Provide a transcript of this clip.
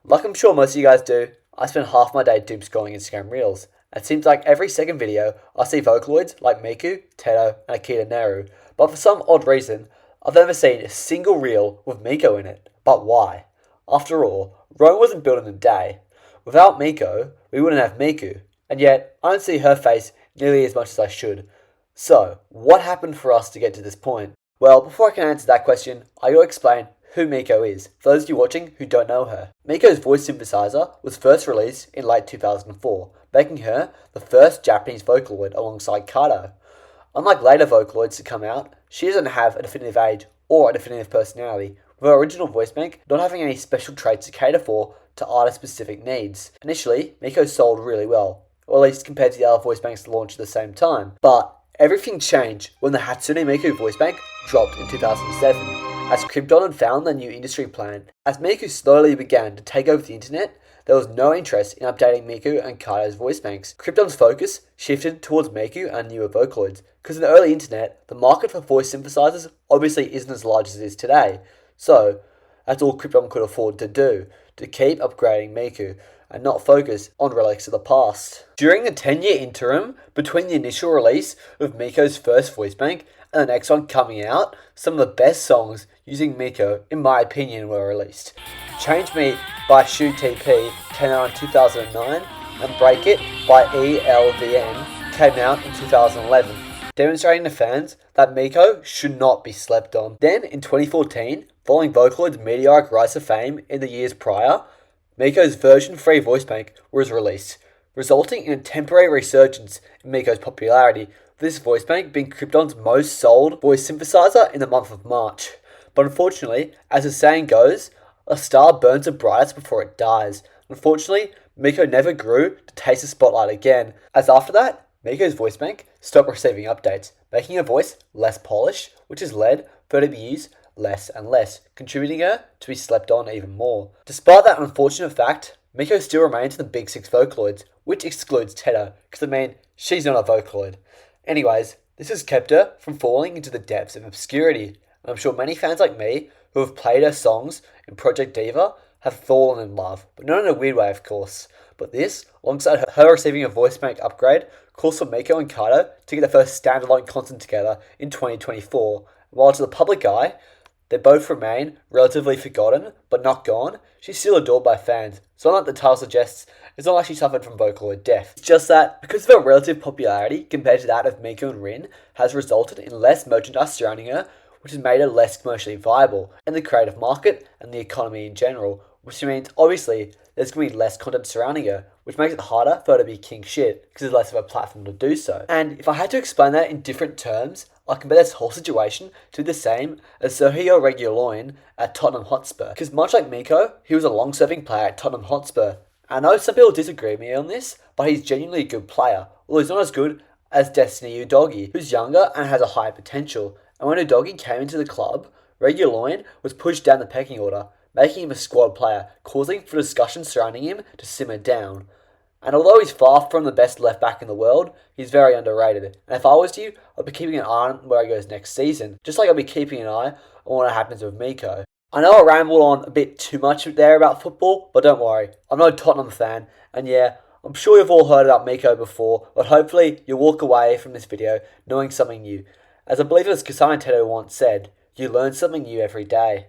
Like I'm sure most of you guys do, I spend half my day doom scrolling Instagram Reels. It seems like every second video I see Vocaloids like Meiko, Teto, and Akita Neru, but for some odd reason, I've never seen a single reel with Meiko in it. But why? After all, Rome wasn't built in a day. Without Meiko, we wouldn't have Miku, and yet I don't see her face nearly as much as I should. So, what happened for us to get to this point? Well, before I can answer that question, I gotta explain who Meiko is, for those of you watching who don't know her. Meiko's voice synthesizer was first released in late 2004, making her the first Japanese Vocaloid alongside Kato. Unlike later Vocaloids to come out, she doesn't have a definitive age or a definitive personality, with her original voice bank not having any special traits to cater for to artist-specific needs. Initially, Meiko sold really well, or at least compared to the other voice banks launched at the same time, but everything changed when the Hatsune Miku voice bank dropped in 2007, as Krypton had found their new industry plan. As Miku slowly began to take over the internet, there was no interest in updating Miku and Kato's voice banks. Krypton's focus shifted towards Miku and newer Vocaloids, because in the early internet, the market for voice synthesizers obviously isn't as large as it is today. So, that's all Krypton could afford to do, to keep upgrading Miku, and not focus on relics of the past. During the 10-year interim between the initial release of Miko's first voice bank and the next one coming out, some of the best songs using Meiko, in my opinion, were released. Change Me by Shu TP came out in 2009, and Break It by ELVN came out in 2011, demonstrating to fans that Meiko should not be slept on. Then, in 2014, following Vocaloid's meteoric rise to fame in the years prior, Meiko's version-free voice bank was released, resulting in a temporary resurgence in Meiko's popularity, with this voice bank being Krypton's most sold voice synthesizer in the month of March. But unfortunately, as the saying goes, a star burns the brightest before it dies. Unfortunately, Meiko never grew to taste the spotlight again, as after that, Meiko's voice bank stopped receiving updates, making her voice less polished, which has led for her to be used less and less, contributing her to be slept on even more. Despite that unfortunate fact, Meiko still remains in the big six Vocaloids, which excludes Teto, because she's not a Vocaloid. Anyways, this has kept her from falling into the depths of obscurity, and I'm sure many fans like me who have played her songs in Project Diva have fallen in love, but not in a weird way of course. But this, alongside her receiving a voice bank upgrade, calls for Meiko and Kato to get their first standalone concert together in 2024. While to the public eye, they both remain relatively forgotten, but not gone, she's still adored by fans. So unlike the title suggests, it's not like she suffered from Vocaloid death. It's just that, because of her relative popularity compared to that of Meiko and Rin, has resulted in less merchandise surrounding her, which has made her less commercially viable in the creative market and the economy in general, which means obviously there's going to be less content surrounding her, which makes it harder for her to be king shit, because there's less of a platform to do so. And if I had to explain that in different terms, I compare this whole situation to the same as Sergio Reguilón at Tottenham Hotspur, because much like Meiko, he was a long-serving player at Tottenham Hotspur. I know some people disagree with me on this, but he's genuinely a good player, although he's not as good as Destiny Udogi, who's younger and has a higher potential. And when Udogi came into the club, Reguilón was pushed down the pecking order, making him a squad player, causing for discussions surrounding him to simmer down. And although he's far from the best left back in the world, he's very underrated. And if I was you, I'd be keeping an eye on where he goes next season, just like I'll be keeping an eye on what happens with Meiko. I know I rambled on a bit too much there about football, but don't worry, I'm not a Tottenham fan, and yeah, I'm sure you've all heard about Meiko before, but hopefully you'll walk away from this video knowing something new. As I believe as Kasane Teto once said, you learn something new every day.